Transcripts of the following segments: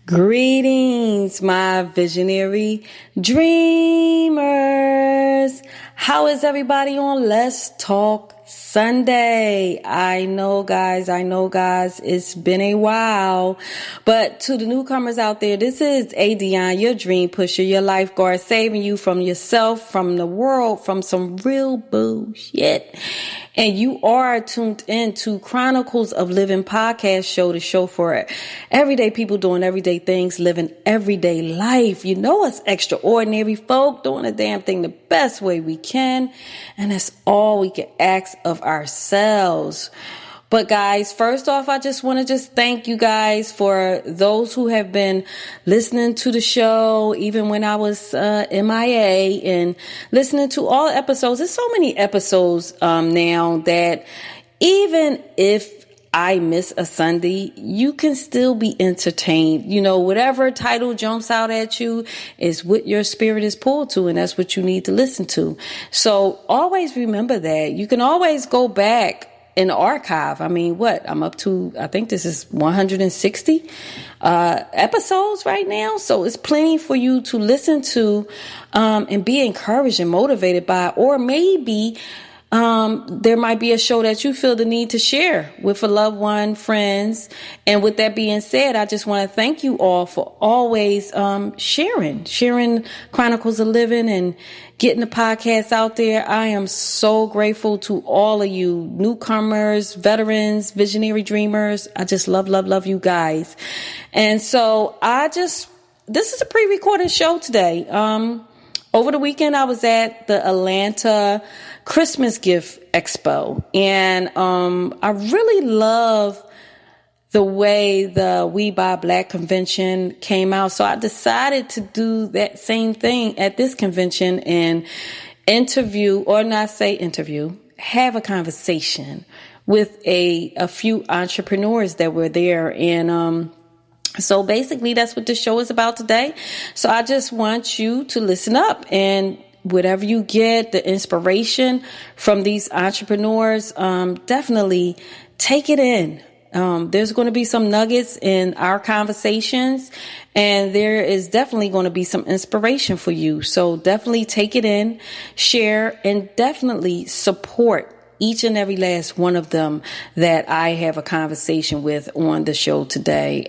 Greetings, my visionary dreamers. How is everybody on Let's Talk Sunday? I know, guys, it's been a while. But to the newcomers out there, this is ADionne, your dream pusher, your lifeguard, saving you from yourself, from the world, from some real bullshit. And you are tuned in to Chronicles of Living podcast show, the show for everyday people doing everyday things, living everyday life. You know, it's extraordinary folk doing a damn thing the best way we can. And that's all we can ask of ourselves. But guys, first off, I just want to thank you guys for those who have been listening to the show, even when I was MIA, and listening to all episodes. There's so many episodes now that even if I miss a Sunday, you can still be entertained. You know, whatever title jumps out at you is what your spirit is pulled to, and that's what you need to listen to. So always remember that. You can always go back in the archive. I mean, I'm up to, I think this is 160 episodes right now. So it's plenty for you to listen to and be encouraged and motivated by. Or maybe there might be a show that you feel the need to share with a loved one, friends. And with that being said, I just want to thank you all for always sharing Chronicles of Living and getting the podcast out there. I am so grateful to all of you newcomers, veterans, visionary dreamers. I just love you guys. And so this is a pre-recorded show today. Over the weekend, I was at the Atlanta Christmas Gift Expo, and I really love the way the We Buy Black convention came out. So I decided to do that same thing at this convention and have a conversation with a few entrepreneurs that were there. And so basically that's what this show is about today. So I just want you to listen up, and whatever you get, the inspiration from these entrepreneurs, definitely take it in. There's going to be some nuggets in our conversations, and there is definitely going to be some inspiration for you. So definitely take it in, share, and definitely support each and every last one of them that I have a conversation with on the show today.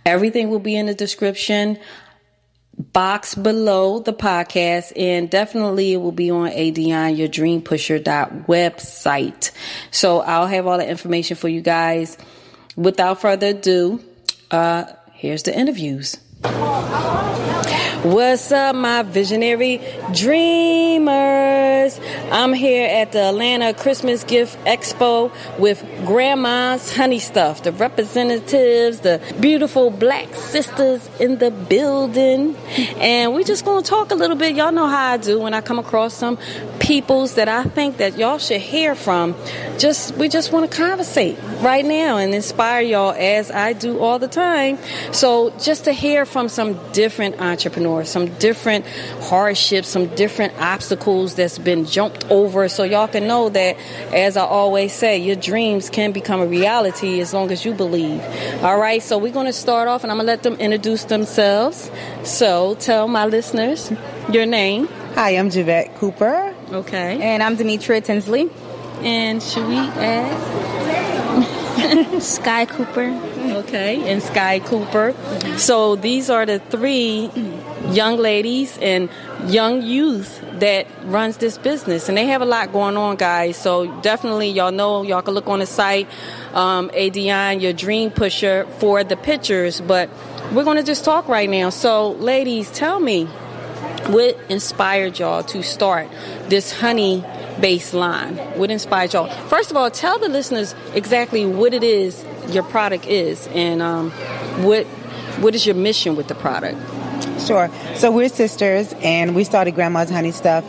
Everything will be in the description box below the podcast, and definitely it will be on ADionne, your dream pusher website. So I'll have all the information for you guys. Without further ado, here's the interviews. What's up, my visionary dreamers? I'm here at the Atlanta Christmas Gift Expo with Grandma's Honey Stuff, the representatives, the beautiful black sisters in the building. And we're just going to talk a little bit. Y'all know how I do when I come across some peoples that I think that y'all should hear from. We just want to conversate right now and inspire y'all, as I do all the time. So just to hear from some different entrepreneurs, some different hardships, some different obstacles that's been jumped over, so y'all can know that, as I always say, your dreams can become a reality as long as you believe. All right, so we're going to start off, and I'm going to let them introduce themselves. So tell my listeners your name. Hi, I'm Javette Cooper. Okay. And I'm Demetria Tinsley. And should we add? Sky Cooper. Okay, and Sky Cooper. So these are the three young ladies and young youth that runs this business, and they have a lot going on, guys. So definitely, y'all can look on the site, ADionne, your dream pusher, for the pictures. But we're going to just talk right now. So ladies, tell me, what inspired y'all to start this honey-based line? What inspired y'all? First of all, tell the listeners exactly what it is your product is, and what is your mission with the product? Sure. So we're sisters, and we started Grandma's Honey Stuff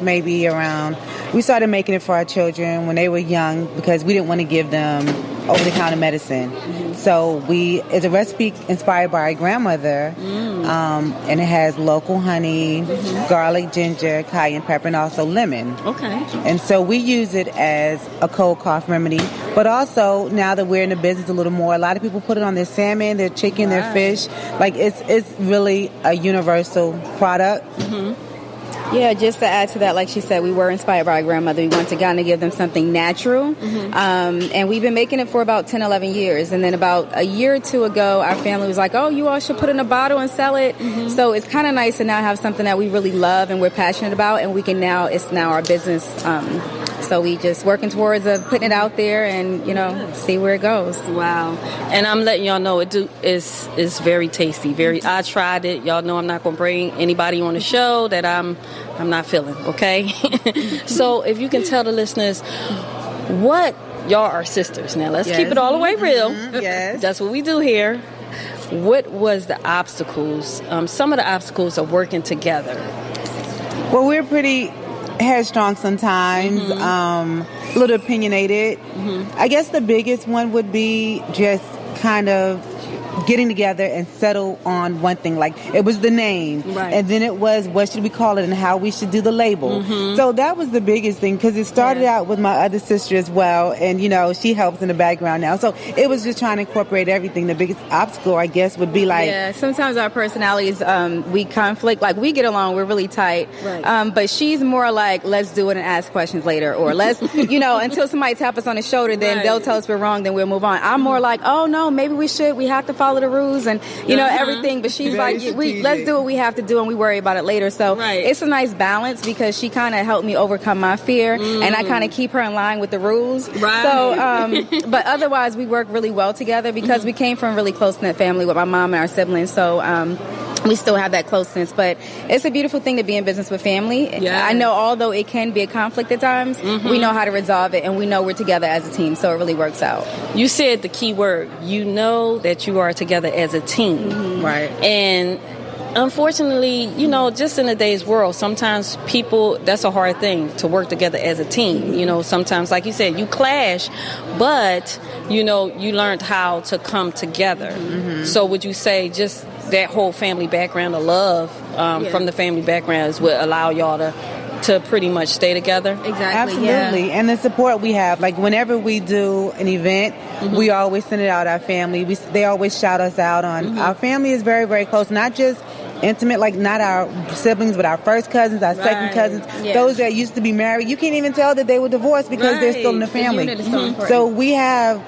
we started making it for our children when they were young, because we didn't want to give them over-the-counter medicine. Mm-hmm. So it's a recipe inspired by our grandmother, and it has local honey, garlic, ginger, cayenne pepper, and also lemon. Okay. And so we use it as a cold cough remedy. But also, now that we're in the business a little more, a lot of people put it on their salmon, their chicken, their fish. Like, it's really a universal product. Yeah, just to add to that, like she said, we were inspired by our grandmother. We wanted to kind of give them something natural. And we've been making it for about 10, 11 years. And then about a year or two ago, our family was like, oh, you all should put it in a bottle and sell it. So it's kind of nice to now have something that we really love and we're passionate about. And we can now, it's now our business. So we just working towards putting it out there and, you know, see where it goes. Wow. And I'm letting y'all know it's very tasty. I tried it. Y'all know I'm not going to bring anybody on the show that I'm not feeling, okay? So if you can tell the listeners what y'all are sisters. Now let's keep it all the way real. Yes. That's what we do here. What was the obstacles, some of the obstacles of working together? Well, we're pretty headstrong sometimes, a little opinionated. I guess the biggest one would be just kind of getting together and settle on one thing. Like, it was the name, and then it was what should we call it and how we should do the label. So that was the biggest thing, because it started out with my other sister as well, and, you know, she helps in the background now. So it was just trying to incorporate everything. The biggest obstacle, I guess, would be like... Yeah, sometimes our personalities, we conflict. Like, we get along, we're really tight. But she's more like, let's do it and ask questions later. Or let's, you know, until somebody tap us on the shoulder, then they'll tell us we're wrong, then we'll move on. I'm more like, oh, no, maybe we have to follow the rules and, you know, everything. But she's like, let's do what we have to do and we worry about it later. So it's a nice balance, because she kind of helped me overcome my fear and I kind of keep her in line with the rules. So, but otherwise we work really well together, because we came from a really close-knit family with my mom and our siblings. So, we still have that closeness, but it's a beautiful thing to be in business with family. I know, although it can be a conflict at times, we know how to resolve it, and we know we're together as a team, so it really works out. You said the key word. You know that you are together as a team. Right. And unfortunately, you know, just in today's world, sometimes that's a hard thing, to work together as a team. You know, sometimes, like you said, you clash, but, you know, you learned how to come together. So would you say just that whole family background of love from the family background is what allow y'all to pretty much stay together? Exactly. Absolutely. And the support we have, like whenever we do an event, we always send it out our family. They always shout us out on. Our family is very, very close, not just intimate, like not our siblings, but our first cousins, our second cousins, those that used to be married. You can't even tell that they were divorced because they're still in the family. So we have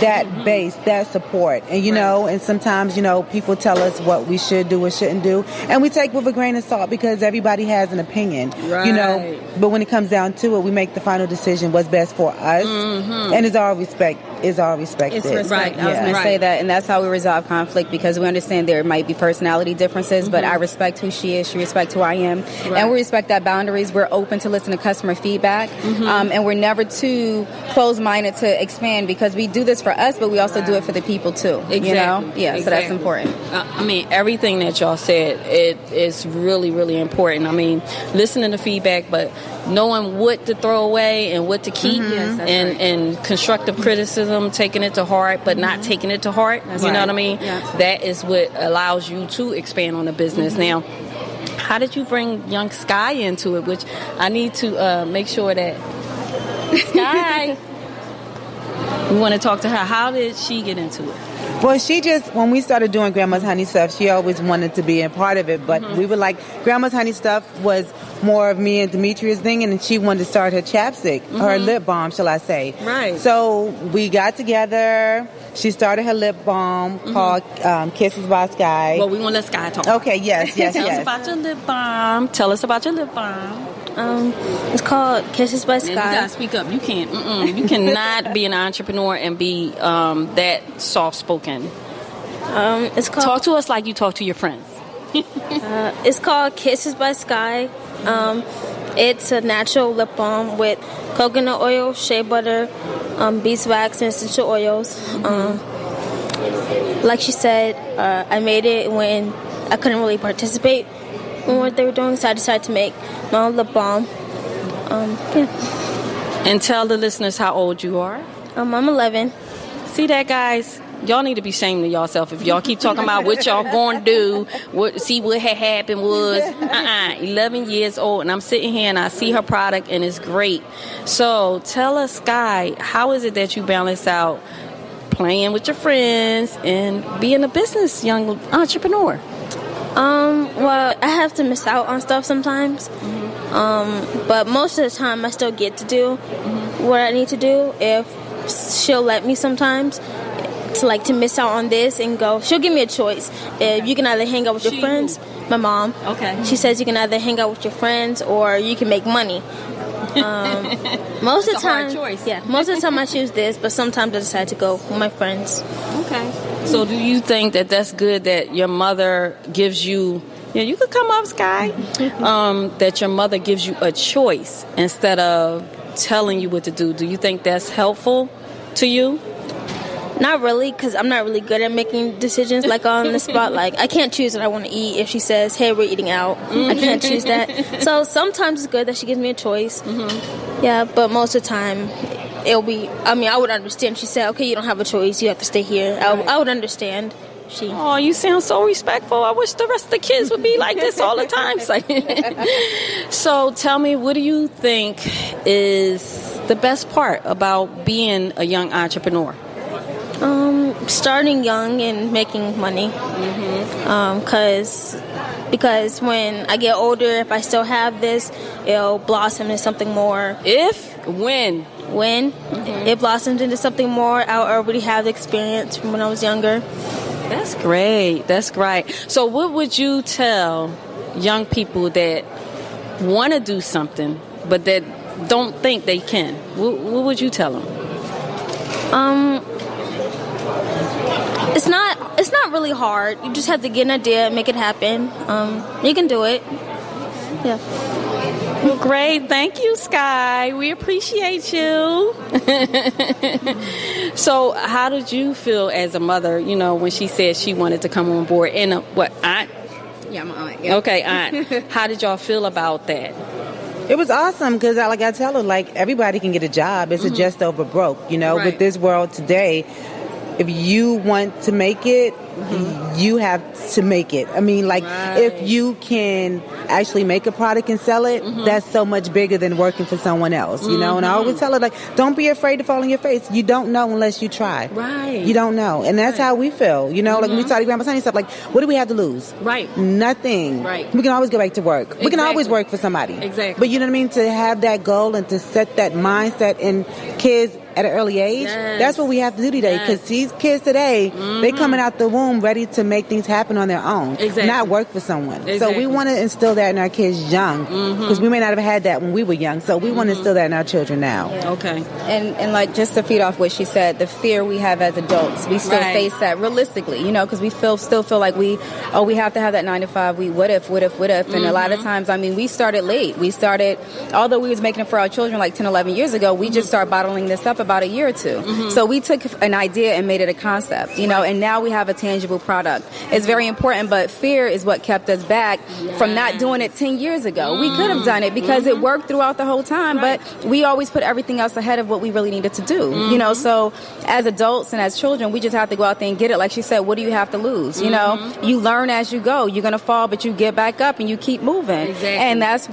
that base, that support. And, you know, and sometimes, you know, people tell us what we should do or shouldn't do. And we take with a grain of salt, because everybody has an opinion, you know. But when it comes down to it, we make the final decision what's best for us. And it's all respect. It's respect. I was going to say that, and that's how we resolve conflict, because we understand there might be personality differences, but I respect who she is, she respects who I am, and we respect that boundaries. We're open to listen to customer feedback, and we're never too closed-minded to expand, because we do this for us, but we also do it for the people too. You know? Yeah, so that's important. I mean, everything that y'all said, it is really, really important. I mean, listening to feedback, but knowing what to throw away and what to keep, and constructive criticism, taking it to heart, but not taking it to heart. You know what I mean? That is what allows you to expand on the business. Now, how did you bring young Sky into it? Which I need to make sure that Sky, we want to talk to her. How did she get into it? Well, she just, when we started doing Grandma's Honey stuff, she always wanted to be a part of it. But we were like, Grandma's Honey stuff was more of me and Demetria's thing, and she wanted to start her chapstick, her lip balm, shall I say. So we got together. She started her lip balm called Kisses by Sky. Well, we want to let Sky talk. Okay, yes. Tell us about your lip balm. Tell us about your lip balm. It's called Kisses by Sky. And you gotta speak up. You can't. You cannot be an entrepreneur and be that soft-spoken. It's called. Talk to us like you talk to your friends. It's called Kisses by Sky. It's a natural lip balm with coconut oil, shea butter, beeswax, and essential oils. Like she said, I made it when I couldn't really participate in what they were doing, so I decided to make my own lip balm. And tell the listeners how old you are. I'm 11. See that, guys? y'all need to be ashamed of yourself if y'all keep talking about what y'all going to do. See what had happened was 11 years old, and I'm sitting here and I see her product and it's great. So tell us, Sky, how is it that you balance out playing with your friends and being a business young entrepreneur? Well, I have to miss out on stuff sometimes. But most of the time I still get to do what I need to do if she'll let me sometimes to miss out on this and go. She'll give me a choice. If you can either hang out with your friends, my mom. Okay. She says you can either hang out with your friends or you can make money. Most of the time, most of the time I choose this, but sometimes I decide to go with my friends. Okay. So do you think that that's good that your mother gives you, you could come up, Sky, that your mother gives you a choice instead of telling you what to do? Do you think that's helpful to you? Not really, because I'm not really good at making decisions on the spot. I can't choose what I want to eat if she says, hey, we're eating out. I can't choose that. So sometimes it's good that she gives me a choice. Yeah, but most of the time it'll be, I would understand. She said, okay, you don't have a choice. You have to stay here. I would understand. Oh, you sound so respectful. I wish the rest of the kids would be like this all the time. So tell me, what do you think is the best part about being a young entrepreneur? Starting young and making money. Because when I get older, if I still have this, it'll blossom into something more. When it blossoms into something more, I'll already have the experience from when I was younger. That's great. That's great. So what would you tell young people that want to do something but that don't think they can? What would you tell them? It's not really hard. You just have to get an idea and make it happen. You can do it. Yeah. Well, great. Thank you, Sky. We appreciate you. So how did you feel as a mother, when she said she wanted to come on board? And aunt? Yeah, my aunt. Yeah. Okay, aunt. How did y'all feel about that? It was awesome because, I tell her, everybody can get a job. It's just over broke, Right. With this world today. If you want to make it, you have to make it. Right. If you can actually make a product and sell it, that's so much bigger than working for someone else, And I always tell her, don't be afraid to fall on your face. You don't know unless you try. Right. You don't know. And that's how we feel, when we started Grandma's Honey stuff, what do we have to lose? Right. Nothing. Right. We can always go back to work. We can always work for somebody. Exactly. But you know what I mean? To have that goal and to set that mindset in kids at an early age, that's what we have to do today. Because these kids today, they coming out the womb ready to make things happen on their own, not work for someone. Exactly. So we want to instill that in our kids young, because we may not have had that when we were young. So we want to instill that in our children now. Yeah. Okay. And just to feed off what she said, the fear we have as adults, we still face that realistically, because we still feel like we have to have that 9 to 5. We what if, and a lot of times, we started late. We started, although we was making it for our children 10, 11 years ago, we just started bottling this up about a year or two. So we took an idea and made it a concept, and now we have a tangible product. It's very important, but fear is what kept us back from not doing it 10 years ago. We could have done it because it worked throughout the whole time, but we always put everything else ahead of what we really needed to do, so as adults and as children, we just have to go out there and get it. Like she said, what do you have to lose? You learn as you go. You're going to fall, but you get back up and you keep moving. Exactly. And that's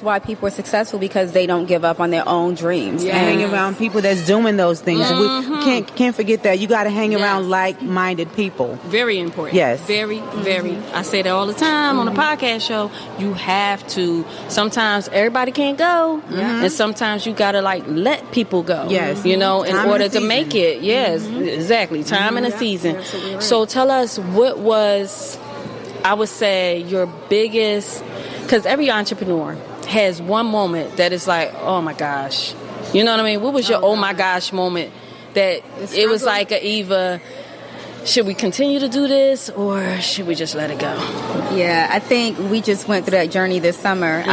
why people are successful, because they don't give up on their own dreams. And hang around people that's doing those things. We can't forget that. You got to hang around like-minded people. Very important. Yes. Very, very. I say that all the time on the podcast show. You have to. Sometimes everybody can't go. And sometimes you got to let people go. Yes. In order to make it. Yes, exactly. Time and a season. Right. So tell us, what was, I would say, your biggest, because every entrepreneur has one moment that is oh my gosh. You know what I mean? What was your oh my gosh moment that it was either should we continue to do this or should we just let it go? Yeah, I think we just went through that journey this summer.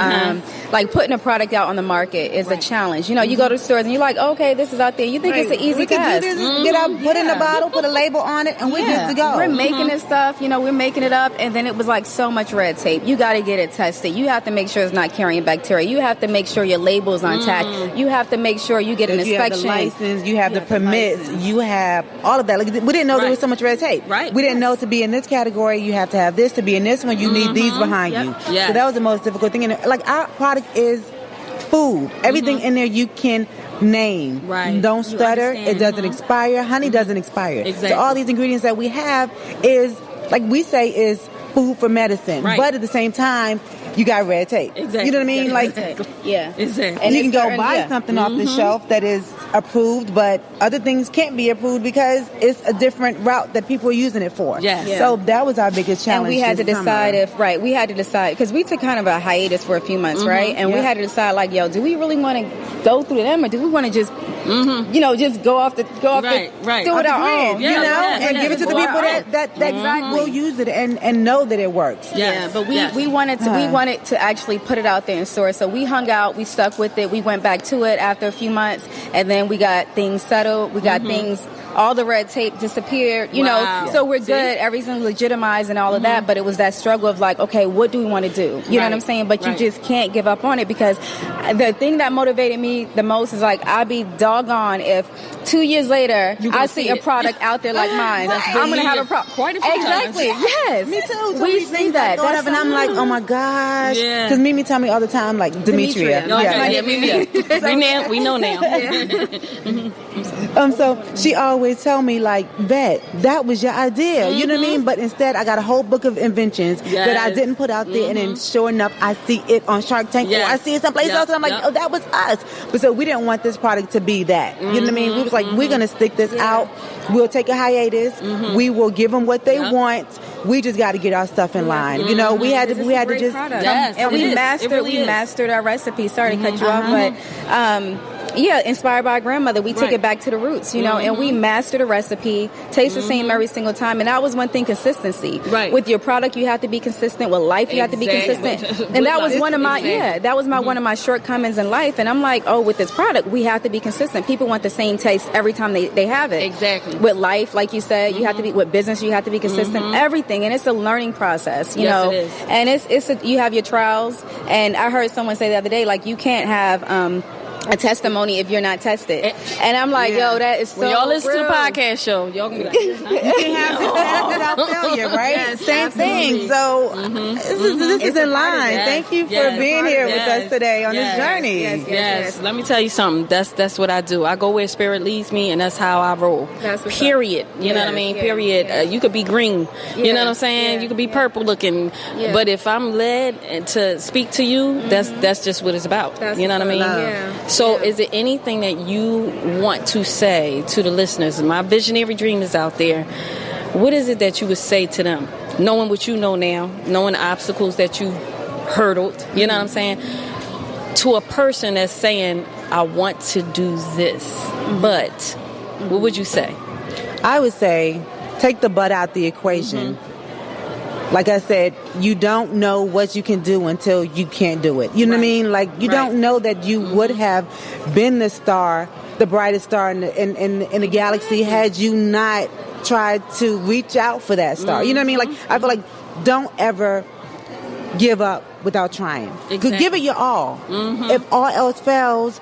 Like putting a product out on the market is a challenge. You know, you go to stores and you're like, okay, this is out there. You think it's an easy task. We can do this, get out, put in a bottle, put a label on it, and we're good to go. We're making this stuff, you know, we're making it up, and then it was like so much red tape. You got to get it tested. You have to make sure it's not carrying bacteria. You have to make sure your label's on tag. You have to make sure you get an inspection. You have the license, you have the permits, you have all of that. Like, we didn't know there was so much red tape. Right. We didn't know to be in this category, you have to have this. To be in this one, you need these behind you. Yes. So that was the most difficult thing. And like, our product is food. Everything in there you can name. Right. Don't stutter. It doesn't expire. Honey doesn't expire. Exactly. So all these ingredients that we have is, like we say, is food for medicine. Right. But at the same time, you got red tape. Exactly. You know what I mean? Like, Yeah. Exactly. and you can go buy something off the shelf that is approved, but other things can't be approved because it's a different route that people are using it for. Yes. Yeah. So that was our biggest challenge. And we had to this decide summer. we had to decide, because we took kind of a hiatus for a few months, right? And we had to decide, like, yo, do we really want to go through them, or do we want to just, you know, just go off the, do it our own, you know, and give it to the people that will use it and know that it works. Yeah, but we wanted to actually put it out there in stores. So we hung out, we stuck with it, we went back to it after a few months, and then we got things settled, we got things, all the red tape disappeared, you know, so we're good, everything's legitimized and all of that, but it was that struggle of like, okay, what do we want to do? You know what I'm saying? But you just can't give up on it, because the thing that motivated me the most is like, I'd be doggone if 2 years later I see a product out there like mine. I'm going to have a problem. Quite a few Exactly. times. Yes. Me too. We see that. And I'm like, oh my gosh. Yeah. Because Mimi tell me all the time, like, Demetria. No, we know now. So she always tell me, like, Bet, that was your idea. You know what I mean? But instead, I got a whole book of inventions that I didn't put out there. And then sure enough, I see it on Shark Tank or I see it someplace else. And I'm like, oh, that was us. But so we didn't want this product to be that. You know what I mean? We was like, we're going to stick this out. We'll take a hiatus. We will give them what they want. We just got to get our stuff in line. You know, we had to just. Yes, and we mastered our recipe. Sorry to cut you off, but inspired by our grandmother, we took it back to the roots, you know, and we mastered a recipe, tastes the same every single time. And that was one thing, consistency. Right. With your product, you have to be consistent. With life, you have to be consistent. And that was one of my, that was one of my shortcomings in life. And I'm like, oh, with this product, we have to be consistent. People want the same taste every time they have it. Exactly. With life, like you said, you have to be, with business, you have to be consistent. Everything. And it's a learning process, you know. It is. And you have your trials. And I heard someone say the other day, like, you can't have, a testimony if you're not tested. And I'm like, yo, that is so when y'all listen real. to the podcast show, y'all gonna be like, You can have success without failure, right? Yes, Same thing. So this is in line. Thank you for being here with us today on this journey. Yes. Let me tell you something. That's what I do. I go where spirit leads me, and that's how I roll. Period. You know what I mean? Period. You could be green. You know what I'm saying? You could be purple looking. But if I'm led to speak to you, that's just what it's about. You know what I mean? So is there anything that you want to say to the listeners? My visionary dreamers out there, what is it that you would say to them? Knowing what you know now, knowing the obstacles that you hurdled, you know what I'm saying? To a person that's saying, I want to do this, but what would you say? I would say, take the but out the equation. Like I said, you don't know what you can do until you can't do it. You know what I mean? Like, you don't know that you would have been the star, the brightest star in the galaxy, had you not tried to reach out for that star. You know what I mean? Like, I feel like, don't ever give up without trying. Exactly. Give it your all. If all else fails,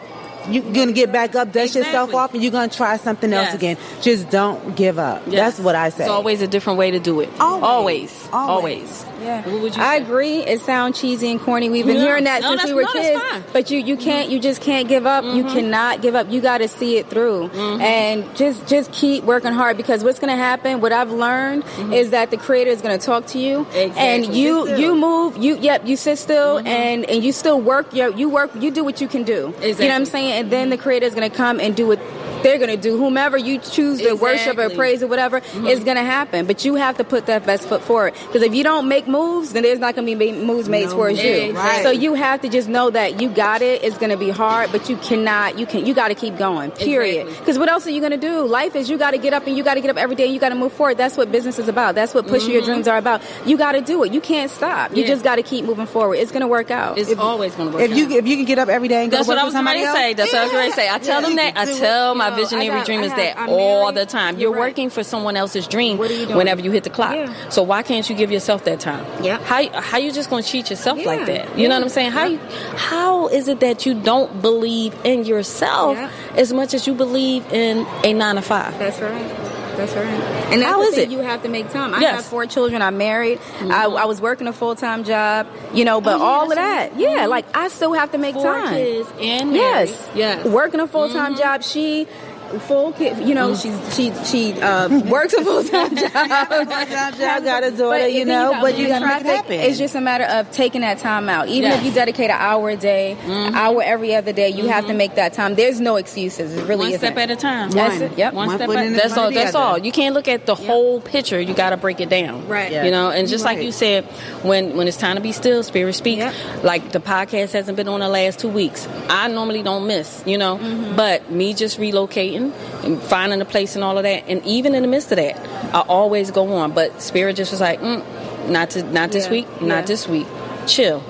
you're going to get back up, dust yourself off, and you're going to try something else again. Just don't give up. That's what I say. It's always a different way to do it. Always. Yeah. What would you say? I agree. It sounds cheesy and corny. We've been hearing that since we were kids. But you just can't give up. You cannot give up. You got to see it through. And just keep working hard, because what's going to happen, what I've learned is that the creator is going to talk to you. Exactly. And you move, you sit still and you still work, you do what you can do. Exactly. You know what I'm saying? And then the creator is going to come and do what they're going to do. Whomever you choose to worship or praise or whatever is going to happen. But you have to put that best foot forward. Because if you don't make moves, then there's not going to be moves made towards you. Right. So you have to just know that you got it. It's going to be hard, but you got to keep going, period. Because what else are you going to do? Life is you got to get up, and you got to get up every day, and you got to move forward. That's what business is about. That's what pushing your dreams are about. You got to do it. You can't stop. You just got to keep moving forward. It's going to work out. It's always going to work out. If you can get up every day and go That's to work what I was going to say. That's what I was going to say. I tell them that. I tell my visionary dreamers that all the time. You're working for someone else's dream whenever you hit the clock. Yeah. So why can't you give yourself that time? Yeah. How you just going to cheat yourself like that? You know what I'm saying? How is it that you don't believe in yourself as much as you believe in a 9 to 5? That's right. That's right. And that's the thing, you have to make time. I have 4 children. I'm married. I was working a full-time job, but all of that. Yeah, like I still have to make 4 time. kids and married. Yes. Working a full-time job. She full kid, she works a full-time job. Got a daughter, but you gotta make it happen. It's just a matter of taking that time out. Even if you dedicate an hour a day, hour every other day, you have to make that time. There's no excuses. It really isn't. One step at a time. That's it. Yep. One step at a time. That's all. You can't look at the whole picture. You got to break it down. Right. And just like you said, when it's time to be still, Spirit speak. Like the podcast hasn't been on the last 2 weeks. I normally don't miss, but me just relocating and finding a place and all of that, and even in the midst of that, I always go on. But Spirit just was like, not this week, not this week, chill.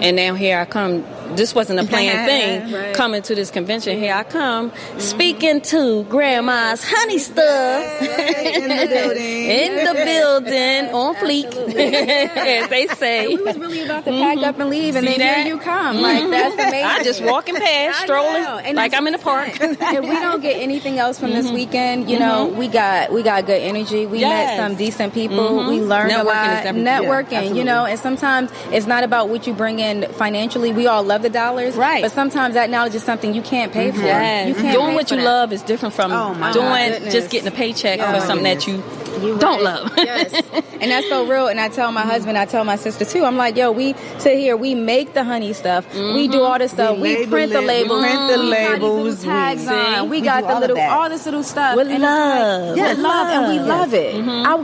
And now here I come. This wasn't a planned thing. Coming to this convention, here I come, speaking to Grandma's honey stuff in the building, on fleek, as they say. And we was really about to pack up and leave, and then here you come. Like that's amazing. I just walking past, strolling, like I'm in the park. If we don't get anything else from this weekend, we got good energy. We met some decent people. We learned a lot. Networking, and sometimes it's not about what you bring in financially. We all love the dollars, right? But sometimes that knowledge is something you can't pay for. You can't doing what you love is different from doing just getting a paycheck for something that you don't love. Yes, and that's so real. And I tell my husband, I tell my sister too. I'm like, yo, we sit here, we make the honey stuff, we do all this stuff, we print the labels, tags on, we got the all this little stuff with love, and we love it.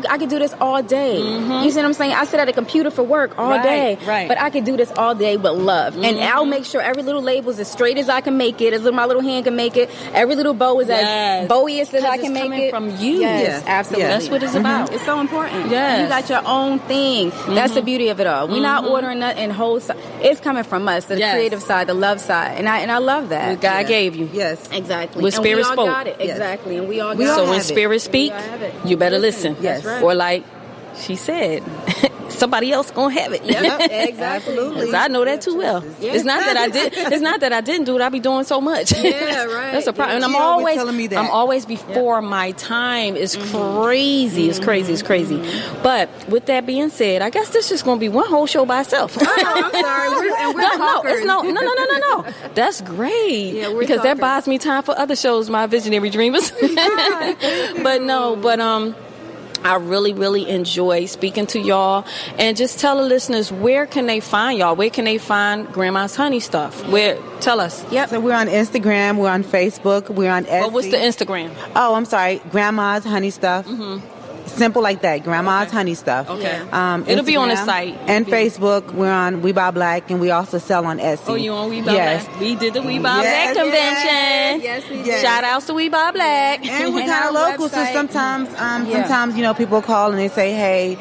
I could do this all day. You see what I'm saying? I sit at a computer for work all day, but I could do this all day with love, and I'll make sure every little label is as straight as I can make it, as my little hand can make it. Every little bow is as bowiest as I can make it. From you, yes, absolutely. That's what it's about. It's so important. Yes. You got your own thing. That's the beauty of it all. We're not ordering nothing wholesale. It's coming from us, the creative side, the love side, and I love that. What God gave you. Yes, exactly. When Spirit spoke, spoke, got it. Exactly, and we all got it. So when it. Spirit speak, you better listen. Yes, right. Or like she said, somebody else gonna have it. Yep, exactly. Because I know that too well. It's not that I did. It's not that I didn't do it. I be doing so much. Yeah, right. That's a problem. And I'm always before my time. It's crazy. It's crazy. It's crazy. But with that being said, I guess this is gonna be one whole show by itself. Oh, I'm sorry. We're talkers. No. That's great. Yeah, because that buys me time for other shows, my visionary dreamers. But I really, really enjoy speaking to y'all. And just tell the listeners, where can they find y'all? Where can they find Grandma's Honey stuff? Tell us. Yep. So we're on Instagram. We're on Facebook. We're on Etsy. What's the Instagram? Oh, I'm sorry. Grandma's Honey Stuff. Simple like that. Grandma's Honey Stuff. Okay. It'll be on the site. And Facebook. We're on We Buy Black, and we also sell on Etsy. Oh, you on We Buy Black? We did the We Buy Black convention. Yes, we did. Shout outs to We Buy Black. And we're kind of local, so sometimes people call and they say, hey,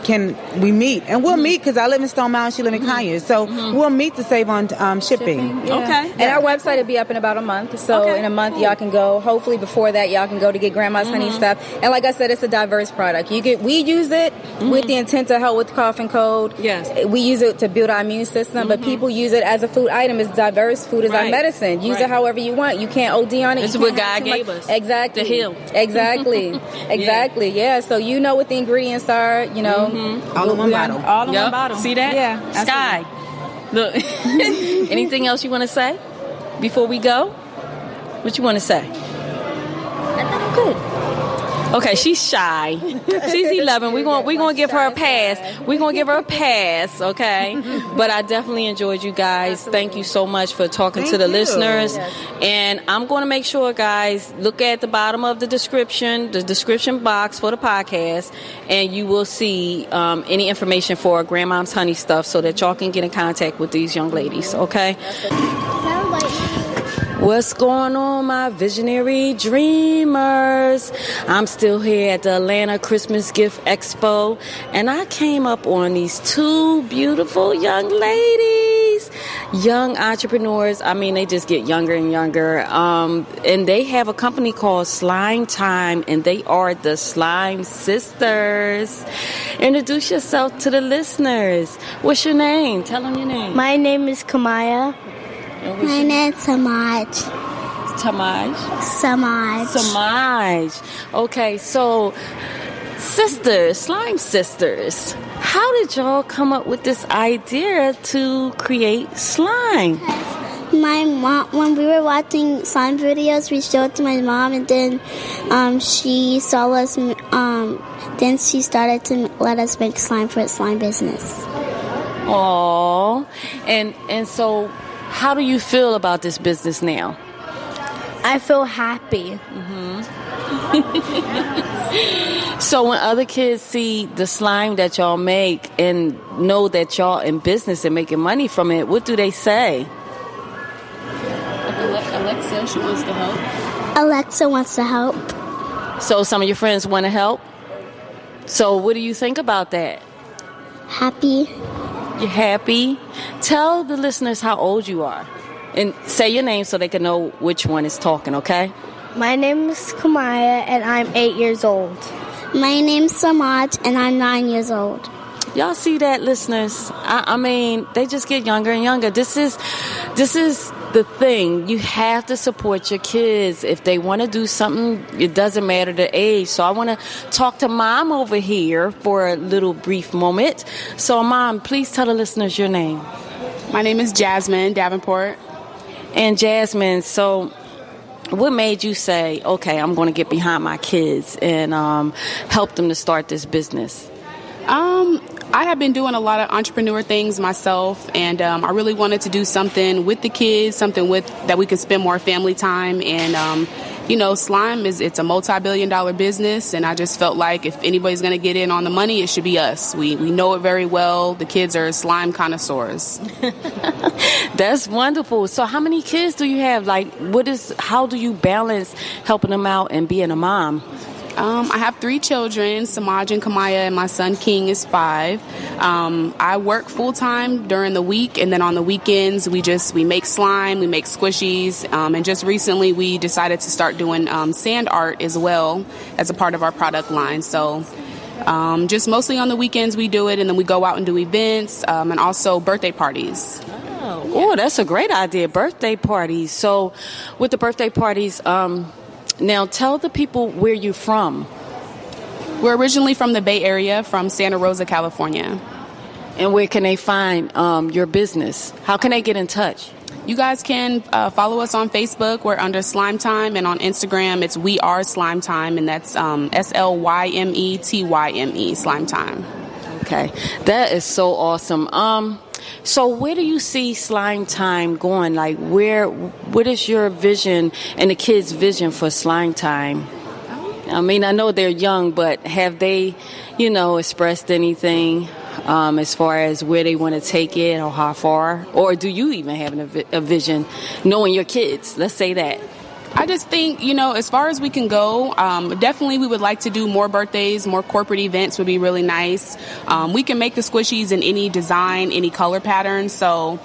can we meet? And we'll meet because I live in Stone Mountain, she live in Conyers. So we'll meet to save on shipping. Yeah. Okay. And our website will be up in about a month. So in a month, y'all can go. Hopefully before that, y'all can go to get Grandma's Honey stuff. And like I said, it's a diverse product. We use it with the intent to help with cough and cold. Yes. We use it to build our immune system, but people use it as a food item. It's diverse. Food is our medicine. Use it however you want. You can't OD on it. This is what God gave us. Exactly. To heal. Exactly. Exactly. Yeah. So you know what the ingredients are, all in one bottle. All in one bottle. See that? Yeah. Sky. Look. Anything else you want to say before we go? What you want to say? I think I'm good. Okay, she's shy. She's 11. We're gonna give her a pass. We're gonna give her a pass, okay? But I definitely enjoyed you guys. Thank you so much for talking to the listeners. Yes. And I'm gonna make sure, guys, look at the bottom of the description box for the podcast, and you will see any information for Grandmom's Honey stuff so that y'all can get in contact with these young ladies, okay? What's going on, my visionary dreamers? I'm still here at the Atlanta Christmas Gift Expo, and I came up on these two beautiful young ladies, young entrepreneurs. I mean, they just get younger and younger. And they have a company called Slyme Tyme, and they are the Slyme Sisters. Introduce yourself to the listeners. What's your name? Tell them your name. My name is Kamaya. My name is Samaj. Samaj. Okay, so sisters, Slyme Sisters, how did y'all come up with this idea to create slime? My mom, when we were watching slime videos, we showed it to my mom, and then she saw us. Then she started to let us make slime for a slime business. Aww, and so. How do you feel about this business now? I feel happy. Mm-hmm. So when other kids see the slime that y'all make and know that y'all in business and making money from it, what do they say? Alexa, she wants to help. Alexa wants to help. So some of your friends want to help? So what do you think about that? Happy. You're happy? Tell the listeners how old you are. And say your name so they can know which one is talking, okay? My name is Kamaya, and I'm 8 years old. My name's Samaj, and I'm 9 years old. Y'all see that, listeners? I mean, they just get younger and younger. This is the thing. You have to support your kids. If they want to do something, it doesn't matter the age. So I want to talk to Mom over here for a little brief moment. So, Mom, please tell the listeners your name. My name is Jasmine Davenport. And Jasmine, so what made you say, okay, I'm going to get behind my kids and help them to start this business? I have been doing a lot of entrepreneur things myself, and I really wanted to do something with the kids, something that we could spend more family time. And slime it's a multi-billion-dollar business, and I just felt like if anybody's going to get in on the money, it should be us. We know it very well. The kids are slime connoisseurs. That's wonderful. So how many kids do you have? How do you balance helping them out and being a mom? I have 3 children, Samaj and Kamaya, and my son King is 5. I work full-time during the week, and then on the weekends we make slime, we make squishies, and just recently we decided to start doing sand art as well as a part of our product line. So just mostly on the weekends we do it, and then we go out and do events and also birthday parties. Oh, that's a great idea, birthday parties. So with the birthday parties, now, tell the people where you're from. We're originally from the Bay Area, from Santa Rosa, California. And where can they find your business? How can they get in touch? You guys can follow us on Facebook. We're under Slyme Tyme, and on Instagram, it's We Are Slyme Tyme, and that's SLYMETYME, Slyme Tyme. Okay, that is so awesome. So where do you see Slyme Tyme going? Like, what is your vision and the kids' vision for Slyme Tyme? I mean, I know they're young, but have they, expressed anything as far as where they want to take it or how far? Or do you even have a vision, knowing your kids? Let's say that. I just think, as far as we can go, definitely we would like to do more birthdays, more corporate events would be really nice. We can make the squishies in any design, any color pattern. So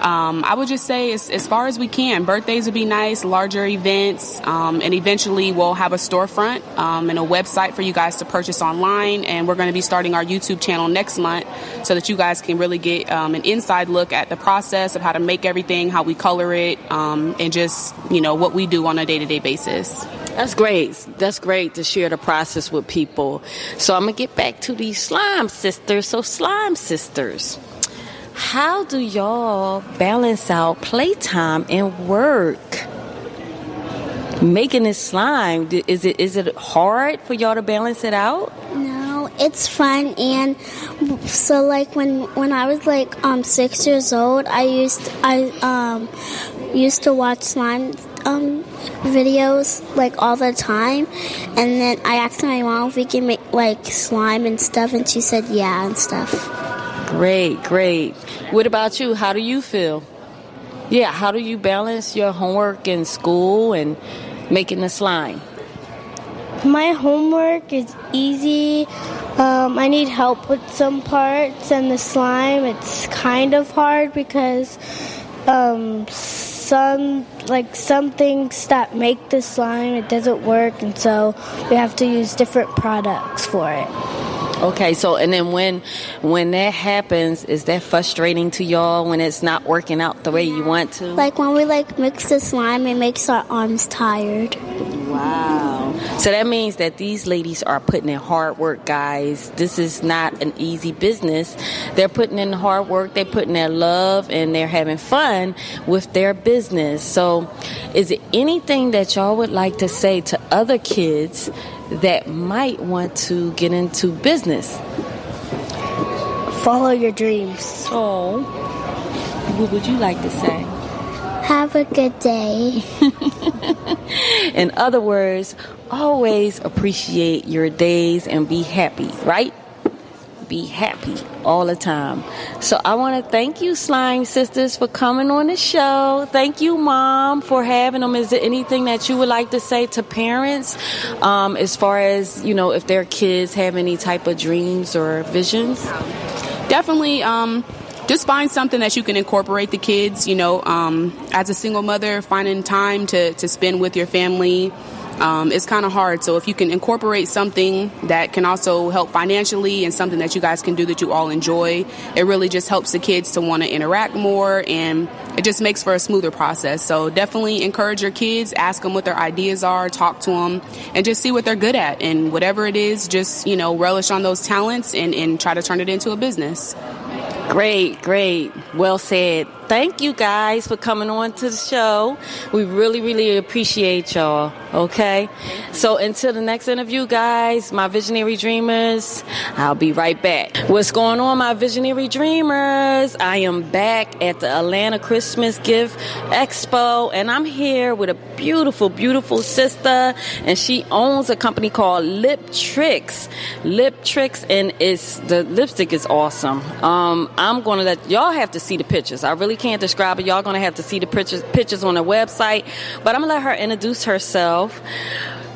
I would just say as far as we can, birthdays would be nice, larger events, and eventually we'll have a storefront and a website for you guys to purchase online. And we're going to be starting our YouTube channel next month so that you guys can really get an inside look at the process of how to make everything, how we color it, and just, what we do on a day-to-day basis. That's great. That's great to share the process with people. So I'm going to get back to these Slyme Sisters. So Slyme Sisters, how do y'all balance out playtime and work? making this slime, is it hard for y'all to balance it out? No, it's fun. And so like when I was like 6 years old, I used to watch slime videos like all the time, and then I asked my mom if we can make like slime and stuff, and she said yeah and stuff. Great. What about you? How do you feel? Yeah, how do you balance your homework in school and making the slime? My homework is easy. I need help with some parts, and the slime, it's kind of hard because some things that make the slime, it doesn't work, and so we have to use different products for it. Okay, so and then when that happens, is that frustrating to y'all when it's not working out the way you want to? Like when we like mix the slime, it makes our arms tired. Wow. So that means that these ladies are putting in hard work, guys. This is not an easy business. They're putting in hard work, they're putting their love, and they're having fun with their business. So is there anything that y'all would like to say to other kids that might want to get into business? Follow your dreams. Oh, what would you like to say? Have a good day. In other words, always appreciate your days and be happy, right? Be happy all the time. So I want to thank you, Slyme Sisters, for coming on the show. Thank you, Mom, for having them. Is there anything that you would like to say to parents as far as, if their kids have any type of dreams or visions? Definitely just find something that you can incorporate the kids, as a single mother, finding time to spend with your family. It's kind of hard. So if you can incorporate something that can also help financially and something that you guys can do that you all enjoy, it really just helps the kids to want to interact more, and it just makes for a smoother process. So definitely encourage your kids, ask them what their ideas are, talk to them, and just see what they're good at. And whatever it is, just, relish on those talents and try to turn it into a business. Great. Well said. Thank you guys for coming on to the show. We really, really appreciate y'all. Okay? So until the next interview, guys, my visionary dreamers, I'll be right back. What's going on, my visionary dreamers? I am back at the Atlanta Christmas Gift Expo, and I'm here with a beautiful, beautiful sister, and she owns a company called Lip Tricks, and the lipstick is awesome. I'm going to let y'all have to see the pictures. I really can't describe it. Y'all going to have to see the pictures on the website, but I'm going to let her introduce herself.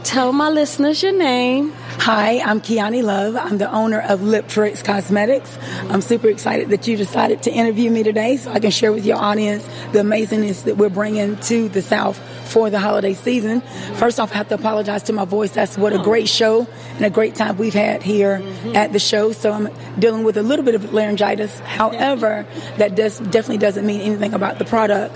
Tell my listeners your name. Hi, I'm Kiani Love. I'm the owner of Lip Tricks Cosmetics. I'm super excited that you decided to interview me today so I can share with your audience the amazingness that we're bringing to the South for the holiday season. First off, I have to apologize to my voice. That's what a great show and a great time we've had here at the show. So I'm dealing with a little bit of laryngitis. However, that definitely doesn't mean anything about the product.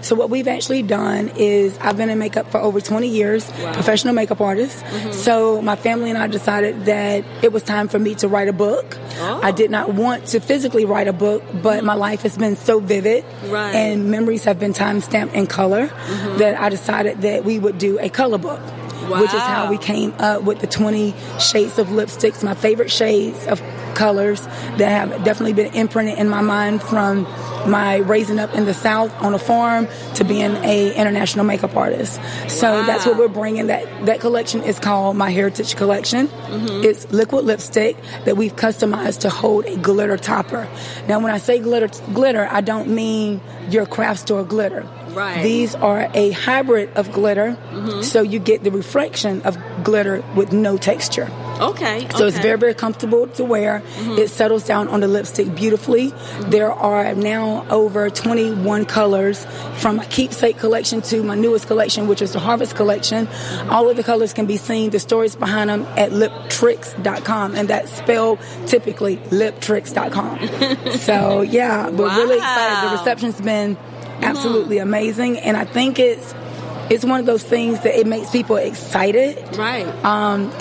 So what we've actually done is I've been in makeup for over 20 years, professional makeup artist. So my family and I decided that it was time for me to write a book. I did not want to physically write a book, but my life has been so vivid and memories have been time-stamped in color that I decided that we would do a color book. Which is how we came up with the 20 shades of lipsticks, my favorite shades of colors that have definitely been imprinted in my mind from my raising up in the South on a farm to being a international makeup artist. So that's what we're bringing. That collection is called my Heritage Collection. It's liquid lipstick that we've customized to hold a glitter topper. Now, when I say glitter, I don't mean your craft store glitter. These are a hybrid of glitter, so you get the reflection of glitter with no texture. So it's very, very comfortable to wear. It settles down on the lipstick beautifully. There are now over 21 colors from my keepsake collection to my newest collection, which is the Harvest collection. All of the colors can be seen, the stories behind them, at liptricks.com, and that's spelled typically liptricks.com. So yeah, we're really excited. The reception's been absolutely amazing, and I think it's It's one of those things that it makes people excited. Right.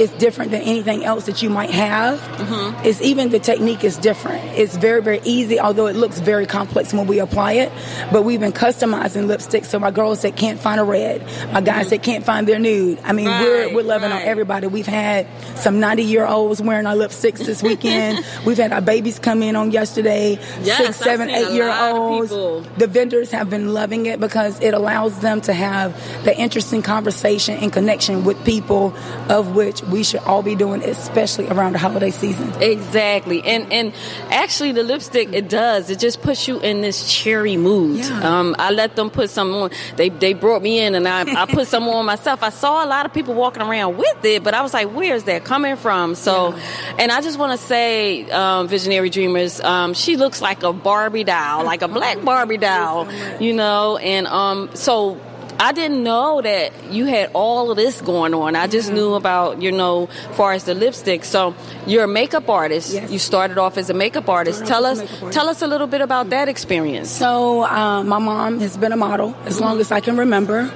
It's different than anything else that you might have. Mm-hmm. It's even the technique is different. It's very, very easy, although it looks very complex when we apply it. But we've been customizing lipsticks. So my girls that can't find a red, my guys that can't find their nude. I mean, we're loving on everybody. We've had some 90-year-olds wearing our lipsticks this weekend. We've had our babies come in on yesterday. Yes, 6, 7, 8-year-olds. The vendors have been loving it because it allows them to have the interesting conversation and connection with people, of which we should all be doing, especially around the holiday season. Exactly. And actually the lipstick, it just puts you in this cheery mood. Yeah. I let them put some on. They brought me in and I put some on myself. I saw a lot of people walking around with it, but I was like, where's that coming from? So, and I just want to say, Visionary Dreamers, she looks like a Barbie doll, like a black Barbie doll, you know, and so I didn't know that you had all of this going on. I just knew about, as far as the lipstick. So you're a makeup artist. Yes. You started off as a makeup artist. Tell us a little bit about that experience. So my mom has been a model as long as I can remember.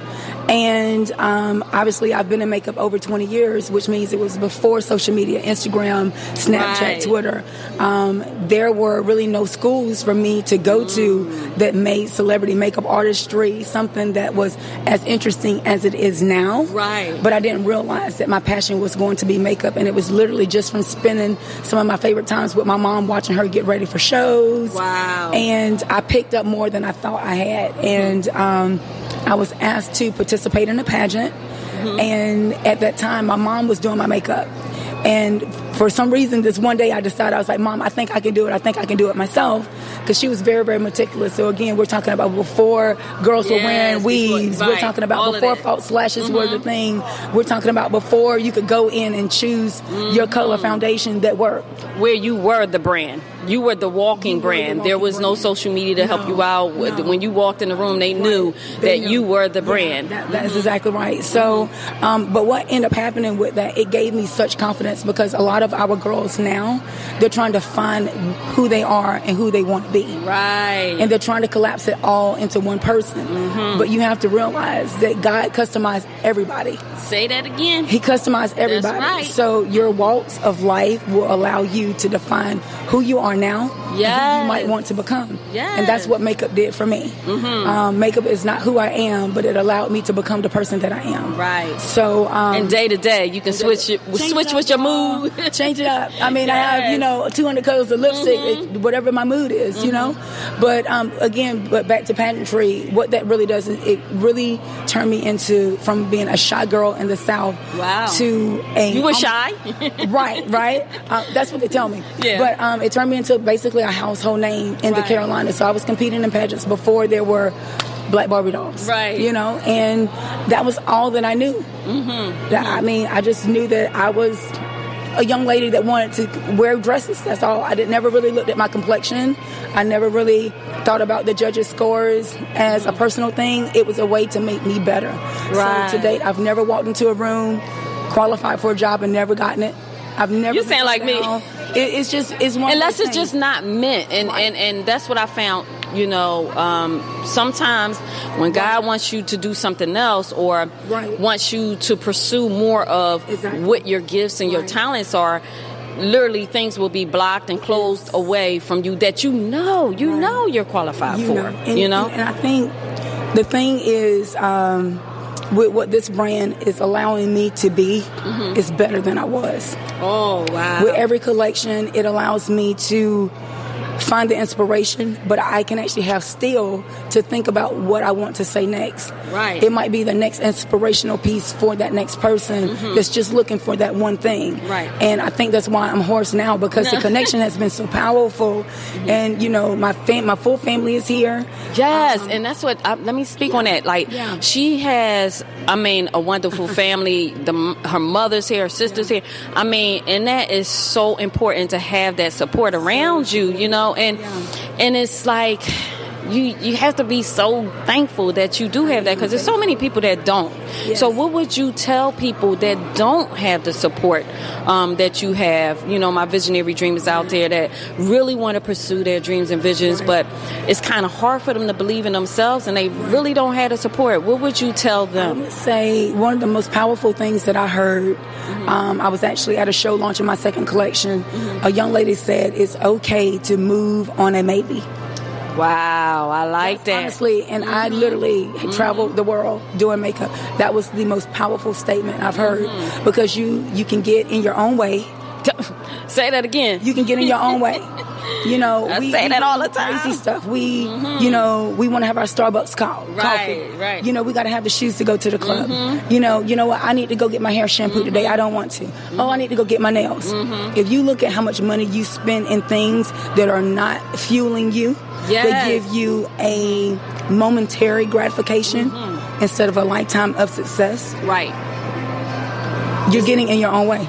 And obviously I've been in makeup over 20 years, which means it was before social media, Instagram, Snapchat, Twitter. There were really no schools for me to go to that made celebrity makeup artistry something that was as interesting as it is now. Right. But I didn't realize that my passion was going to be makeup, and it was literally just from spending some of my favorite times with my mom, watching her get ready for shows. Wow. And I picked up more than I thought I had. And I was asked to participate in a pageant, and at that time my mom was doing my makeup, and for some reason this one day I decided, I was like, Mom, I think I can do it myself, because she was very, very meticulous. So again, we're talking about before girls were wearing weaves, we're talking about before false lashes were the thing, we're talking about before you could go in and choose your color foundation that worked. Where you were the brand. You were the walking brand. There was no social media to help you out. When you walked in the room, they knew that you were the brand. That is exactly right. So, but what ended up happening with that, it gave me such confidence, because a lot of our girls now, they're trying to find who they are and who they want to be. Right. And they're trying to collapse it all into one person. But you have to realize that God customized everybody. Say that again. He customized everybody. That's right. So your walks of life will allow you to define who you are now, and who you might want to become. Yes. And that's what makeup did for me. Makeup is not who I am, but it allowed me to become the person that I am. Right. So and day to day, you can switch with your mood. Change it up. I mean, I have 200 colors of lipstick, whatever my mood is, But again, back to pageantry, what that really does is it really turned me into, from being a shy girl in the South, to a... You were shy? Right. That's what they tell me. Yeah. But it turned me into basically a household name in the Carolinas. So I was competing in pageants before there were black Barbie dolls. Right. And that was all that I knew. I mean, I just knew that I was a young lady that wanted to wear dresses. That's all. I never really looked at my complexion. I never really thought about the judges' scores as a personal thing. It was a way to make me better. Right. So to date, I've never walked into a room, qualified for a job, and never gotten it. I've never. You sound like me. It's one. Unless it's just not meant, and that's what I found. Sometimes when God wants you to do something else, or wants you to pursue more of what your gifts and your talents are, literally things will be blocked and closed away from you that you're qualified for. And I think the thing is, with what this brand is allowing me to be, is better than I was. Oh, wow. With every collection, it allows me to find the inspiration, but I can actually have still to think about what I want to say next. Right. It might be the next inspirational piece for that next person that's just looking for that one thing. Right. And I think that's why I'm hoarse now, because the connection has been so powerful. And my full family is here. Yes, and that's what. Let me speak on that. She has, a wonderful family. Her mother's here, her sister's here. And that is so important to have that support around you. And it's like, you have to be so thankful that you do have that, because there's so many people that don't. Yes. So what would you tell people that don't have the support that you have? You know, my visionary dreamers out there that really want to pursue their dreams and visions, but it's kind of hard for them to believe in themselves, and they really don't have the support. What would you tell them? I would say one of the most powerful things that I heard, I was actually at a show launching my second collection. A young lady said, it's okay to move on a maybe. Wow, I like that. Honestly, and I literally traveled the world doing makeup. That was the most powerful statement I've heard, because you can get in your own way. Say that again. You can get in your own way. You know, I say that all the time. Crazy stuff. You know, we want to have our Starbucks coffee. Right. You know, we got to have the shoes to go to the club. You know what? I need to go get my hair shampooed today. I don't want to. Oh, I need to go get my nails. If you look at how much money you spend in things that are not fueling you, they give you a momentary gratification instead of a lifetime of success. Right. You're getting in your own way.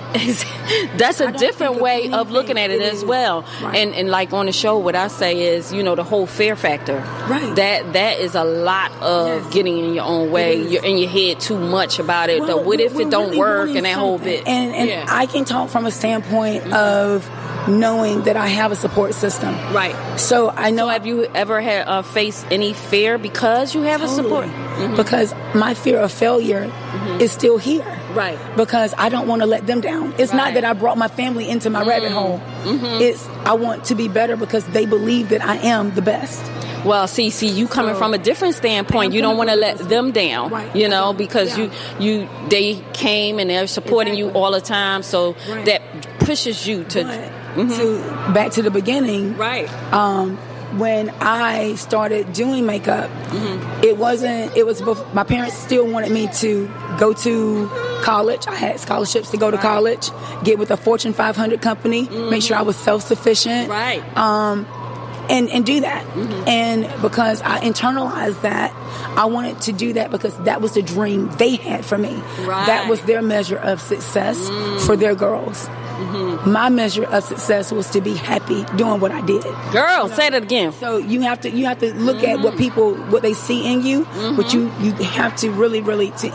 That's a different way of looking at it as well. Right. And like on the show, what I say is, you know, the whole fear factor. Right. That is a lot of getting in your own way. You're in your head too much about it. Well, what if it don't really work, and that whole bit. And I can talk from a standpoint of knowing that I have a support system. Right. So I know. So have you ever had faced any fear because you have a support? Because my fear of failure is still here. Right. Because I don't want to let them down. It's not that I brought my family into my rabbit hole. It's I want to be better because they believe that I am the best. Well, see, you coming from a different standpoint. You don't want to let them down, you know, because they came and they're supporting you all the time. So that pushes you to back to the beginning. Right. When I started doing makeup, it was my parents still wanted me to go to college. I had scholarships to go to college, get with a Fortune 500 company, make sure I was self-sufficient. Right. And do that. And because I internalized that, I wanted to do that because that was the dream they had for me. Right. That was their measure of success for their girls. My measure of success was to be happy doing what I did. Girl, say that again. So you have to look at what they see in you, but you have to really to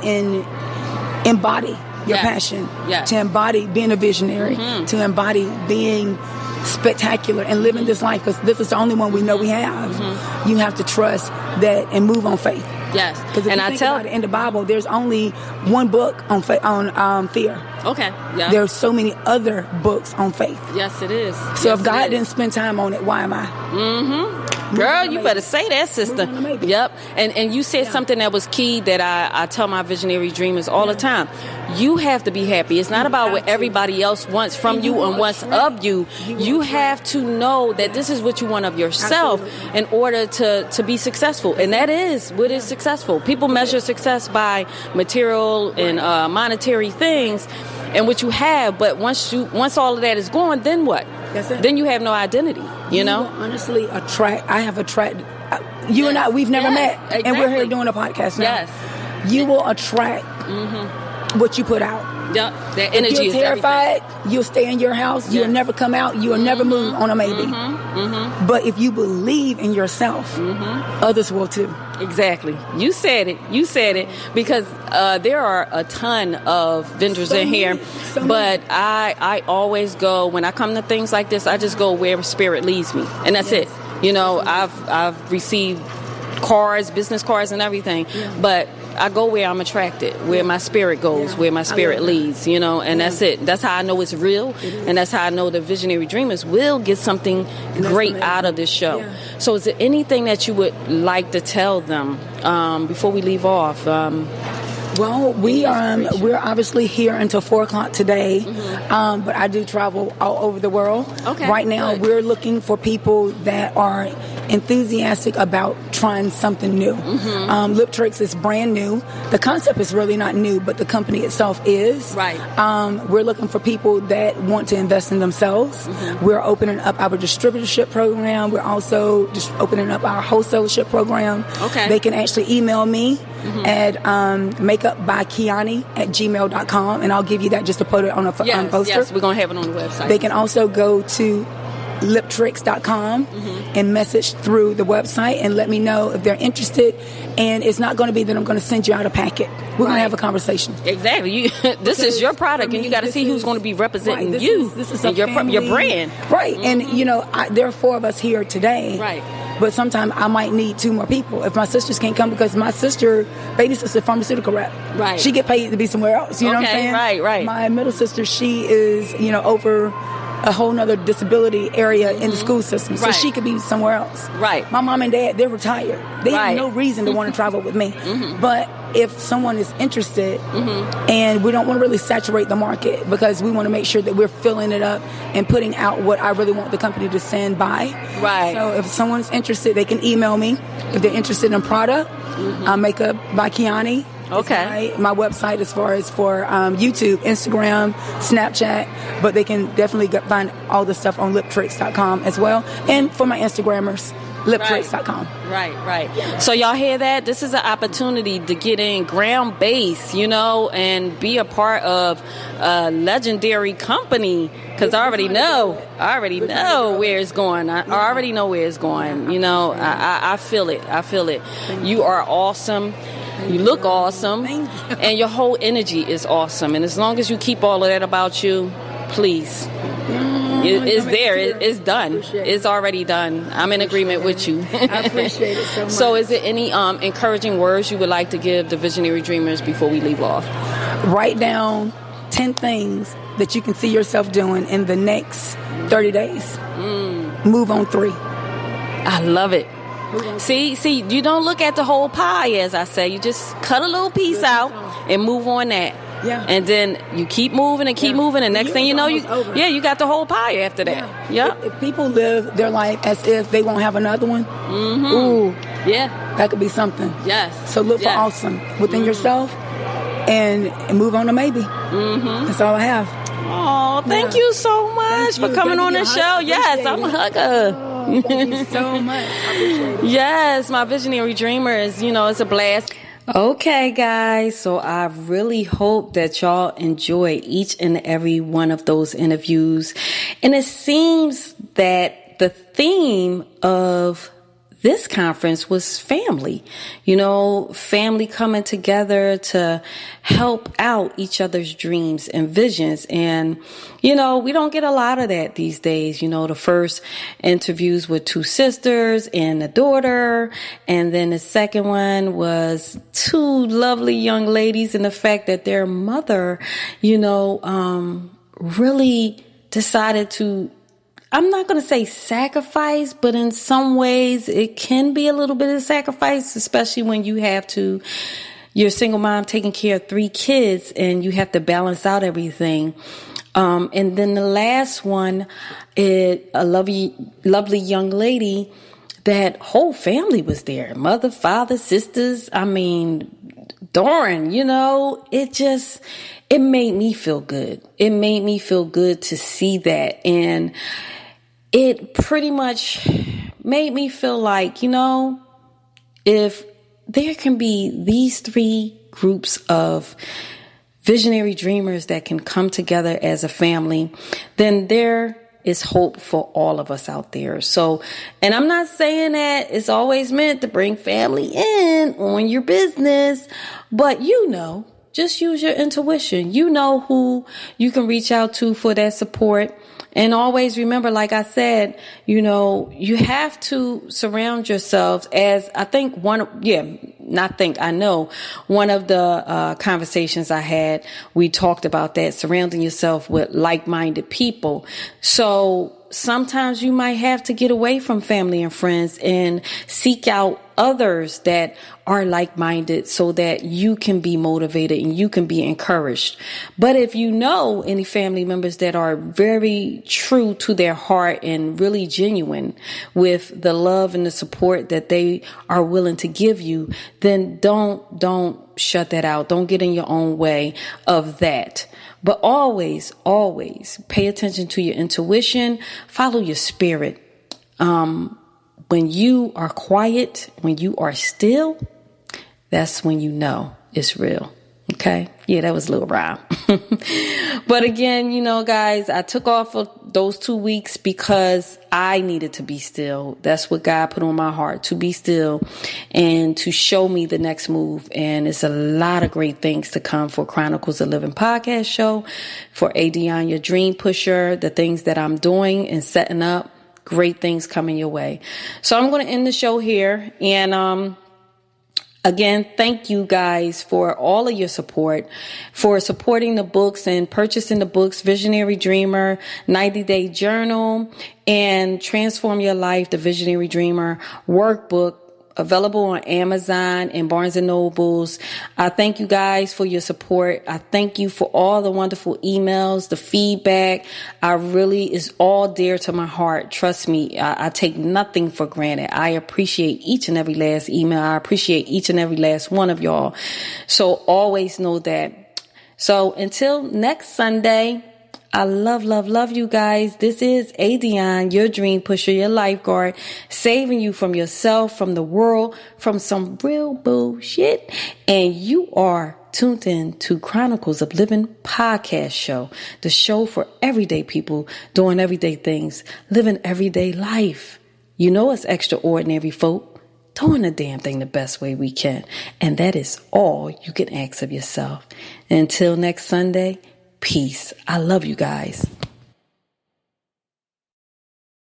embody your passion, to embody being a visionary, to embody being spectacular and living this life, because this is the only one we know we have. You have to trust that and move on faith. Yes, because if you think about it, in the Bible, there's only one book on fear. Okay. Yeah. There's so many other books on faith. Yes, it is. So if God didn't spend time on it, why am I? Girl, you better say that, sister. Yep. And you said something that was key that I tell my visionary dreamers all the time. You have to be happy. It's not about what everybody else wants from you and wants of you. You have to know that this is what you want of yourself in order to be successful. And that is what is successful. People measure success by material and monetary things and what you have. But once all of that is gone, then what? That's it. Then you have no identity, you know? Honestly, I have attracted, you and I, we've never met, and we're here doing a podcast now. Yes. You will attract what you put out. Yep. That energy if you're terrified, everything. You'll stay in your house. You'll never come out. You'll never move on a maybe. But if you believe in yourself, others will too. Exactly. You said it. Because there are a ton of vendors in here. But I always go, when I come to things like this, I just go where spirit leads me. And that's it. You know, I've received cards, business cards and everything. But I go where I'm attracted, where my spirit goes, where my spirit leads, you know, and that's it. That's how I know it's real, and that's how I know the visionary dreamers will get something great out of this show. Yeah. So is there anything that you would like to tell them before we leave off? Well, we're obviously here until 4:00 today, but I do travel all over the world. Okay, right now, we're looking for people that are enthusiastic about trying something new. Lip Tricks is brand new. The concept is really not new, but the company itself is. Right. We're looking for people that want to invest in themselves. We're opening up our distributorship program. We're also just opening up our wholesalership program. Okay. They can actually email me at makeupbykiani@gmail.com, and I'll give you that just to put it on a poster. Yes, we're going to have it on the website. They can also go to liptricks.com and message through the website and let me know if they're interested. And it's not going to be that I'm going to send you out a packet. We're going to have a conversation. Exactly. This is your product, and you got to see who's going to be representing you. This is and your brand. Right. And, there are 4 of us here today. Right. But sometimes I might need 2 more people if my sisters can't come, because my baby sister, pharmaceutical rep. Right. She get paid to be somewhere else. You know what I'm saying? Right. My middle sister, she is, over a whole nother disability area in the school system. So she could be somewhere else. Right. My mom and dad, they're retired. They have no reason to want to travel with me. But if someone is interested, and we don't want to really saturate the market, because we want to make sure that we're filling it up and putting out what I really want the company to stand by. Right. So if someone's interested, they can email me. If they're interested in product, Makeup by Kiani. Okay. My website as far as for YouTube, Instagram, Snapchat, but they can definitely find all the stuff on liptricks.com as well. And for my Instagrammers, liptricks.com. Right. So y'all hear that? This is an opportunity to get in ground base, and be a part of a legendary company. Because I already know where it's going. I already know where it's going. I feel it. You are awesome. You look awesome, and your whole energy is awesome. And as long as you keep all of that about you, please, it's there. It's done. It's already done. I'm in agreement with you. I appreciate it so much. So is there any encouraging words you would like to give the visionary dreamers before we leave off? Write down 10 things that you can see yourself doing in the next 30 days. Move on 3. I love it. See, you don't look at the whole pie, as I say. You just cut a little piece out and move on that. Yeah. And then you keep moving and keep moving, and next thing you know, you got the whole pie after that. Yeah. If people live their life as if they won't have another one, ooh, that could be something. Yes. So look for awesome within yourself and move on to maybe. That's all I have. Oh, thank you so much for coming on the show. Yes, I'm a hugger. Thank you so much. I appreciate it. Yes, my visionary dreamers, it's a blast. Okay, guys, so I really hope that y'all enjoy each and every one of those interviews. And it seems that the theme of this conference was family, family coming together to help out each other's dreams and visions. And, we don't get a lot of that these days. The first interviews with 2 sisters and a daughter. And then the second one was 2 lovely young ladies, and the fact that their mother, really decided to, I'm not going to say sacrifice, but in some ways it can be a little bit of sacrifice, especially when you're a single mom taking care of 3 kids and you have to balance out everything. And then the last one is a lovely young lady that whole family was there. Mother, father, sisters. I mean, darn, it made me feel good. It made me feel good to see that. And it pretty much made me feel like, if there can be these 3 groups of visionary dreamers that can come together as a family, then there is hope for all of us out there. So, and I'm not saying that it's always meant to bring family in on your business, but just use your intuition. You know who you can reach out to for that support. And always remember, like I said, you have to surround yourselves as I know one of the conversations I had, we talked about that, surrounding yourself with like-minded people. So sometimes you might have to get away from family and friends and seek out others that are like-minded so that you can be motivated and you can be encouraged. But if you know any family members that are very true to their heart and really genuine with the love and the support that they are willing to give you, then don't shut that out. Don't get in your own way of that. But always pay attention to your intuition. Follow your spirit. When you are quiet, when you are still, that's when you know it's real. Okay. Yeah, that was a little rhyme. But again, you know, guys, I took off of those 2 weeks because I needed to be still. That's what God put on my heart, to be still and to show me the next move. And it's a lot of great things to come for Chronicles of Living podcast show, for ADionne, your dream pusher, the things that I'm doing and setting up. Great things coming your way. So I'm going to end the show here. And, again, thank you guys for all of your support, for supporting the books and purchasing the books, Visionary Dreamer, 90-Day Journal, and Transform Your Life, the Visionary Dreamer workbook, available on Amazon and Barnes & Nobles. I thank you guys for your support. I thank you for all the wonderful emails, the feedback. It's all dear to my heart. Trust me, I take nothing for granted. I appreciate each and every last email. I appreciate each and every last one of y'all. So always know that. So until next Sunday, I love you guys. This is ADionne, your dream pusher, your lifeguard, saving you from yourself, from the world, from some real bullshit. And you are tuned in to Chronicles of Living podcast show, the show for everyday people doing everyday things, living everyday life. You know it's extraordinary folk, doing the damn thing the best way we can. And that is all you can ask of yourself. Until next Sunday, peace. I love you guys.